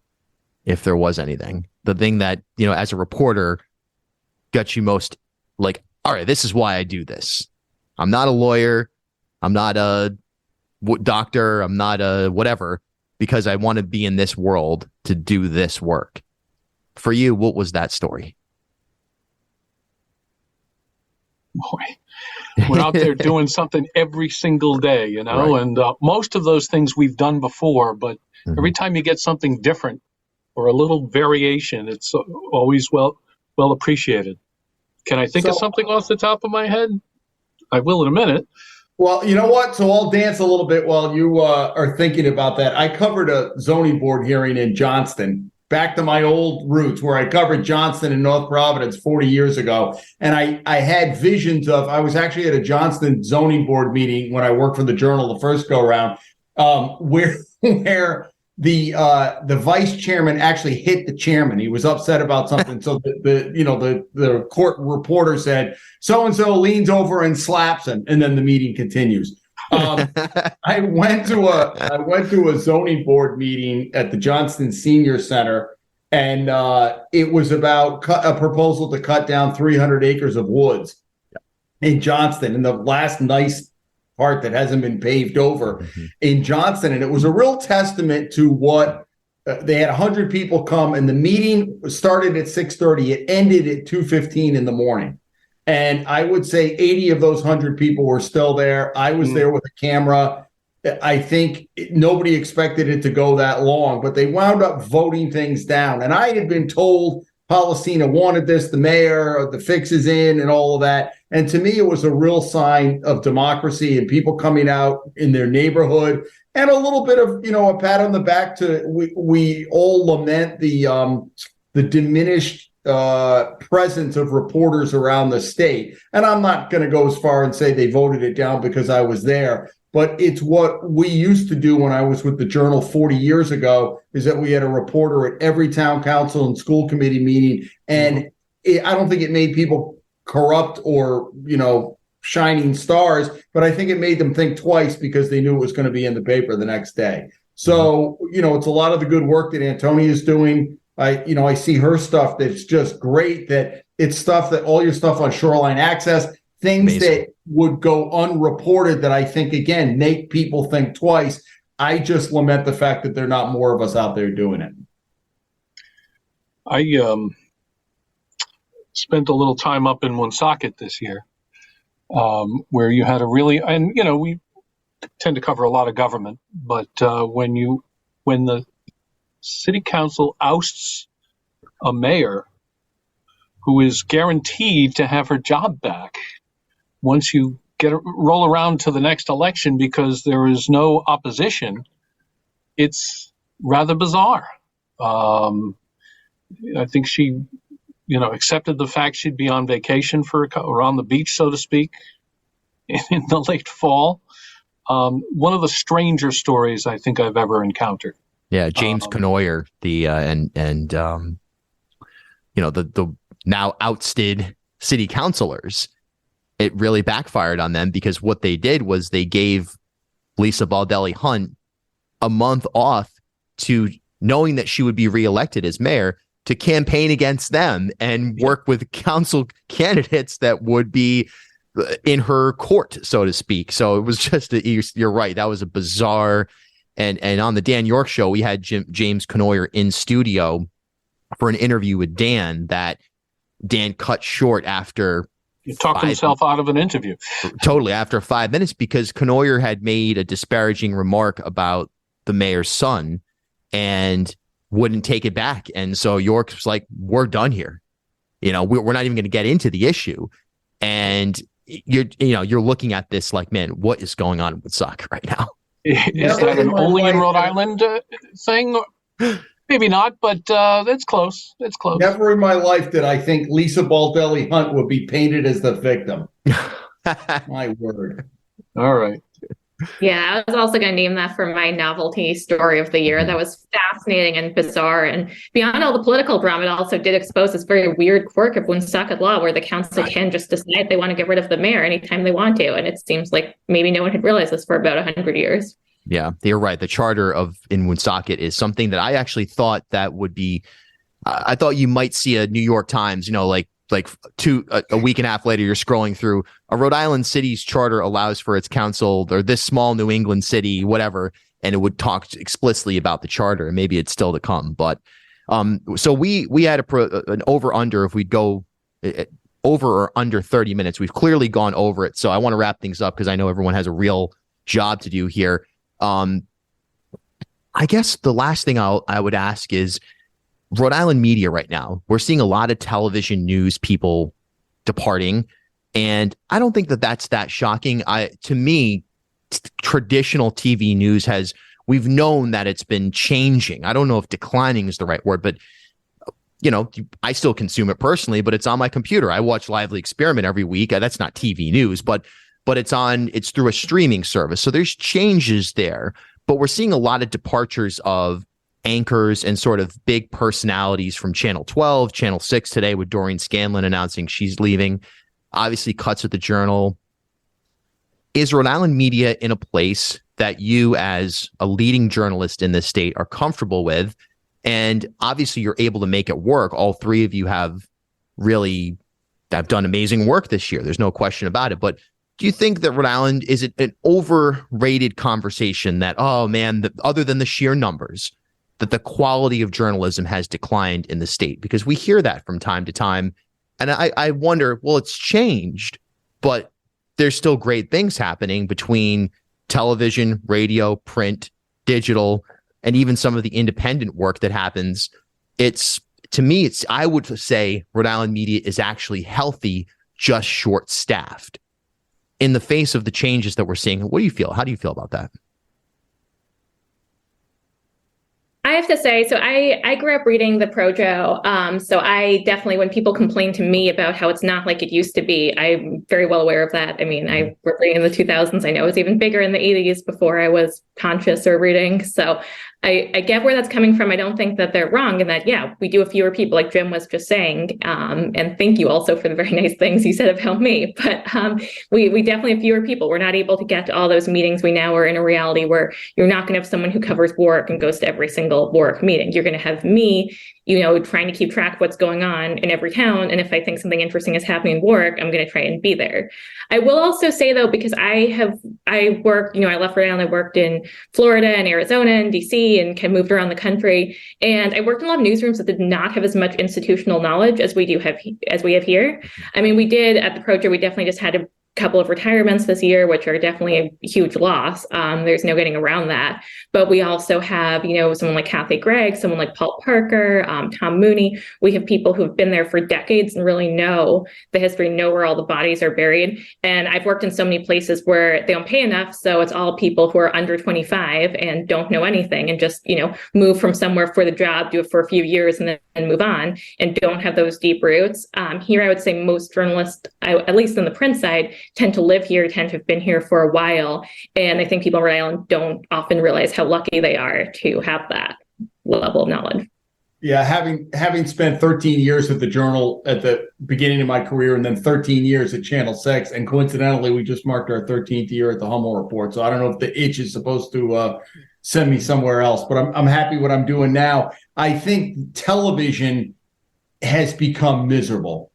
if there was anything? The thing that, as a reporter got you most like, all right, this is why I do this. I'm not a lawyer. I'm not a doctor, I'm not a whatever, because I want to be in this world to do this work. For you, what was that story? Boy, we're out there doing something every single day, right. And most of those things we've done before, but every time you get something different or a little variation, it's always well appreciated. Can I think of something off the top of my head? I will in a minute. Well, you know what? So I'll dance a little bit while you are thinking about that. I covered a zoning board hearing in Johnston, back to my old roots, where I covered Johnston and North Providence 40 years ago. And I had visions of, I was actually at a Johnston zoning board meeting when I worked for the Journal the first go round, where the vice chairman actually hit the chairman. He was upset about something. So the court reporter said, so-and-so leans over and slaps him. And then the meeting continues. I went to a zoning board meeting at the Johnston Senior Center, and it was about a proposal to cut down 300 acres of woods in Johnston, in the last nice part that hasn't been paved over in Johnston. And it was a real testament to what they had 100 people come, and the meeting started at 6:30. It ended at 2:15 in the morning. And I would say 80 of those 100 people were still there. I was there with a camera. I think nobody expected it to go that long, but they wound up voting things down. And I had been told Policina wanted this, the mayor, the fix is in, and all of that. And to me, it was a real sign of democracy and people coming out in their neighborhood, and a little bit of, a pat on the back to, we all lament the diminished presence of reporters around the state. And I'm not going to go as far and say they voted it down because I was there, but it's what we used to do when I was with the Journal 40 years ago, is that we had a reporter at every town council and school committee meeting. And I don't think it made people corrupt or, shining stars, but I think it made them think twice because they knew it was going to be in the paper the next day. So, it's a lot of the good work that Antonia is doing. I see her stuff that's just great, that it's stuff that all your stuff on shoreline access, things Amazing. that would go unreported that I think, again, make people think twice. I just lament the fact that there are not more of us out there doing it. I spent a little time up in Woonsocket this year, where you had we tend to cover a lot of government, but when the city council ousts a mayor who is guaranteed to have her job back once you roll around to the next election because there is no opposition, it's rather bizarre. I think she, accepted the fact she'd be on vacation or on the beach, so to speak, in the late fall. One of the stranger stories I think I've ever encountered. Yeah, James Conoyer, the now ousted city councilors, it really backfired on them because what they did was they gave Lisa Baldelli Hunt a month off to, knowing that she would be reelected as mayor, to campaign against them and work with council candidates that would be in her court, so to speak. So it was just, you're right, that was a bizarre. And on the Dan York show, we had James Conoyer in studio for an interview with Dan that Dan cut short after. He talked himself out of an interview. Totally, after 5 minutes, because Conoyer had made a disparaging remark about the mayor's son and wouldn't take it back. And so York was like, we're done here. We're not even going to get into the issue. And you're looking at this like, man, what is going on with soccer right now? Is that an only in Rhode Island thing? Maybe not, but it's close. It's close. Never in my life did I think Lisa Baldelli Hunt would be painted as the victim. My word. All right. Yeah, I was also going to name that for my novelty story of the year. That was fascinating and bizarre. And beyond all the political drama, it also did expose this very weird quirk of Woonsocket law where the council can just decide they want to get rid of the mayor anytime they want to. And it seems like maybe no one had realized this for about 100 years. Yeah, you're right. The charter in Woonsocket is something that I actually thought that would be, I thought you might see a New York Times, a week and a half later, you're scrolling through a Rhode Island city's charter allows for its council, or this small New England city, whatever, and it would talk explicitly about the charter. And maybe it's still to come. But so we had an over under if we'd go over or under 30 minutes. We've clearly gone over it. So I want to wrap things up because I know everyone has a real job to do here. I guess the last thing I would ask is, Rhode Island media right now, we're seeing a lot of television news people departing, and I don't think that's that shocking. To me, traditional TV news we've known that it's been changing. I don't know if declining is the right word, but I still consume it personally, but it's on my computer. I watch Lively Experiment every week. That's not TV news, but it's through a streaming service. So there's changes there, but we're seeing a lot of departures of anchors and sort of big personalities from Channel 12, Channel 6 today with Doreen Scanlon announcing she's leaving. Obviously cuts at the Journal. Is Rhode Island media in a place that you as a leading journalist in this state are comfortable with? And obviously you're able to make it work. All three of you have done amazing work this year. There's no question about it. But do you think that Rhode Island, is it an overrated conversation that, oh man, other than the sheer numbers, that the quality of journalism has declined in the state? Because we hear that from time to time. And I wonder, well, it's changed, but there's still great things happening between television, radio, print, digital, and even some of the independent work that happens. I would say Rhode Island media is actually healthy, just short-staffed. In the face of the changes that we're seeing, what do you feel? How do you feel about that? I have to say, so I grew up reading the ProJo. So I definitely, when people complain to me about how it's not like it used to be, I'm very well aware of that. I mean, I was reading in the 2000s. I know it was even bigger in the 80s before I was conscious or reading. So I get where that's coming from. I don't think that they're wrong, and that, yeah, we do have fewer people, like Jim was just saying. And thank you also for the very nice things you said about me. But we definitely have fewer people. We're not able to get to all those meetings. We now are in a reality where you're not going to have someone who covers work and goes to every single work meeting. You're going to have me, trying to keep track of what's going on in every town. And if I think something interesting is happening in work, I'm going to try and be there. I will also say, though, because I worked, I left Rhode Island, I worked in Florida and Arizona and DC and kind of moved around the country. And I worked in a lot of newsrooms that did not have as much institutional knowledge as we have here. I mean, we did at the ProJo, we definitely just had a couple of retirements this year, which are definitely a huge loss. There's no getting around that. But we also have, someone like Kathy Gregg, someone like Paul Parker, Tom Mooney. We have people who've been there for decades and really know the history, know where all the bodies are buried. And I've worked in so many places where they don't pay enough. So it's all people who are under 25 and don't know anything and just, move from somewhere for the job, do it for a few years and then move on and don't have those deep roots. Here, I would say most journalists, at least on the print side, tend to live here, tend to have been here for a while. And I think people in Rhode Island don't often realize how lucky they are to have that level of knowledge. Yeah, having spent 13 years at the Journal at the beginning of my career and then 13 years at Channel 6, and coincidentally, we just marked our 13th year at the Hummel Report. So I don't know if the itch is supposed to send me somewhere else, but I'm happy what I'm doing now. I think television has become miserable,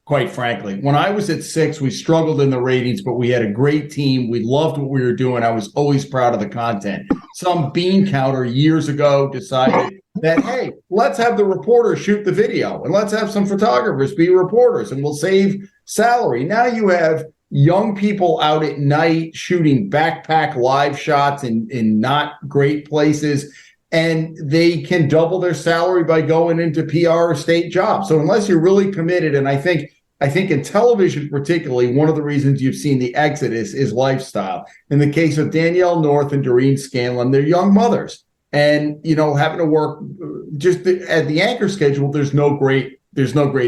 quite frankly. When I was at 6, we struggled in the ratings, but we had a great team. We loved what we were doing. I was always proud of the content. Some bean counter years ago decided that, hey, let's have the reporters shoot the video and let's have some photographers be reporters and we'll save salary. Now you have young people out at night shooting backpack live shots in not great places, and they can double their salary by going into PR or state jobs. So unless you're really committed, and I think in television particularly, one of the reasons you've seen the exodus is lifestyle. In the case of Danielle North and Doreen Scanlon, they're young mothers. And, having to work just at the anchor schedule, there's no great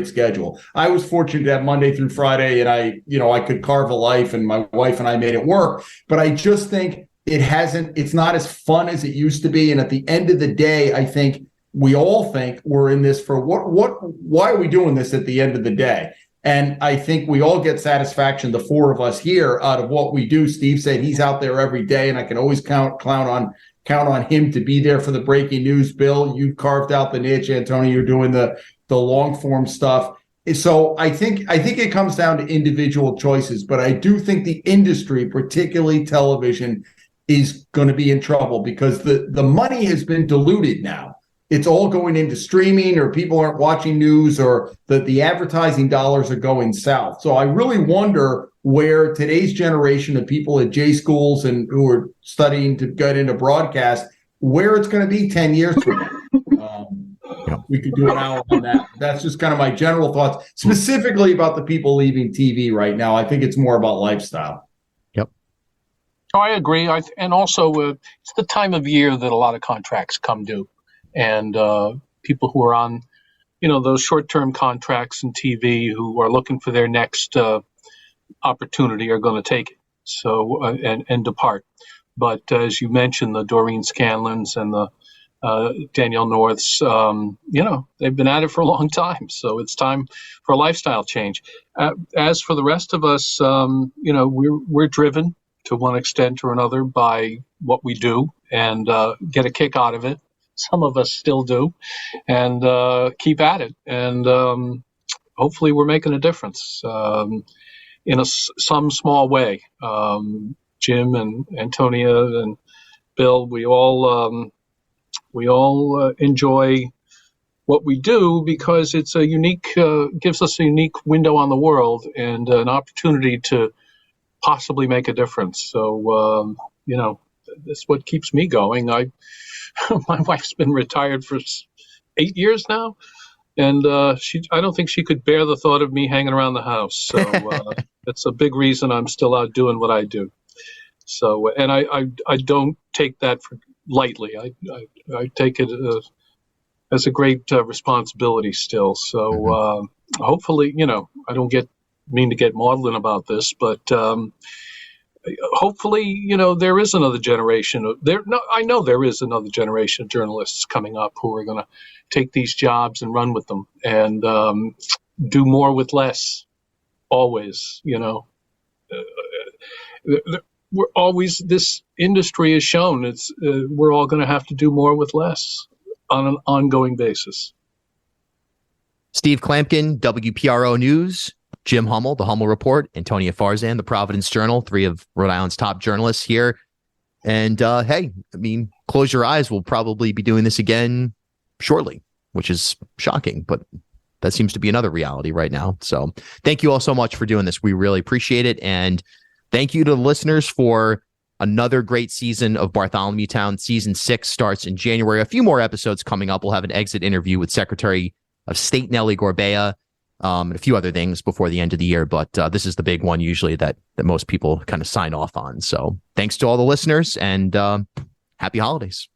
schedule. I was fortunate to have Monday through Friday, and I could carve a life, and my wife and I made it work. But I just think it's not as fun as it used to be. And at the end of the day, I think we all think we're in this for why are we doing this at the end of the day? And I think we all get satisfaction, the four of us here, out of what we do. Steve said he's out there every day, and I can always count on him to be there for the breaking news. Bill, you carved out the niche. Antonia, you're doing the long form stuff. So I think it comes down to individual choices, but I do think the industry, particularly television, is going to be in trouble because the money has been diluted now. It's all going into streaming, or people aren't watching news, or the advertising dollars are going south. So I really wonder where today's generation of people at J schools and who are studying to get into broadcast, where it's going to be 10 years from now. We could do an hour on that. That's just kind of my general thoughts, specifically about the people leaving TV right now. I think it's more about lifestyle. Yep. Oh, I agree. And also, it's the time of year that a lot of contracts come due. And people who are on, those short-term contracts in TV who are looking for their next opportunity are going to take it. So and depart. But as you mentioned, the Doreen Scanlons and the Danielle Norths, they've been at it for a long time. So it's time for a lifestyle change. As for the rest of us, we're driven to one extent or another by what we do and get a kick out of it. Some of us still do, and keep at it. And hopefully we're making a difference in some small way. Jim and Antonia and Bill, we all enjoy what we do because it's a unique, gives us a unique window on the world and an opportunity to possibly make a difference. So, that's what keeps me going. My wife's been retired for 8 years now, and I don't think she could bear the thought of me hanging around the house. So that's a big reason I'm still out doing what I do. So, and I don't take that for lightly. I take it as a great responsibility still. So hopefully, I don't mean to get maudlin about this, but hopefully, there is another generation I know there is another generation of journalists coming up who are going to take these jobs and run with them and do more with less. Always, we're always, this industry has shown we're all going to have to do more with less on an ongoing basis. Steve Klamkin, WPRO News, Jim Hummel, the Hummel Report, Antonia Farzan, the Providence Journal, 3 of Rhode Island's top journalists here. And hey, close your eyes. We'll probably be doing this again shortly, which is shocking, but that seems to be another reality right now. So thank you all so much for doing this. We really appreciate it. And thank you to the listeners for another great season of Bartholomew Town. Season 6 starts in January. A few more episodes coming up. We'll have an exit interview with Secretary of State Nellie Gorbea, and a few other things before the end of the year. But this is the big one usually that most people kind of sign off on. So thanks to all the listeners, and happy holidays.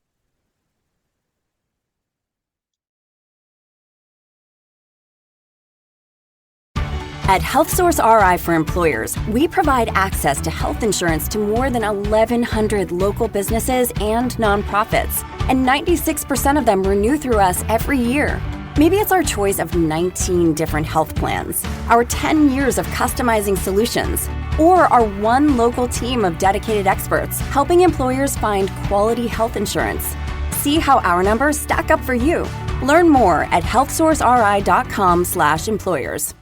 At HealthSource RI for Employers, we provide access to health insurance to more than 1,100 local businesses and nonprofits, and 96% of them renew through us every year. Maybe it's our choice of 19 different health plans, our 10 years of customizing solutions, or our one local team of dedicated experts helping employers find quality health insurance. See how our numbers stack up for you. Learn more at healthsourceri.com/employers.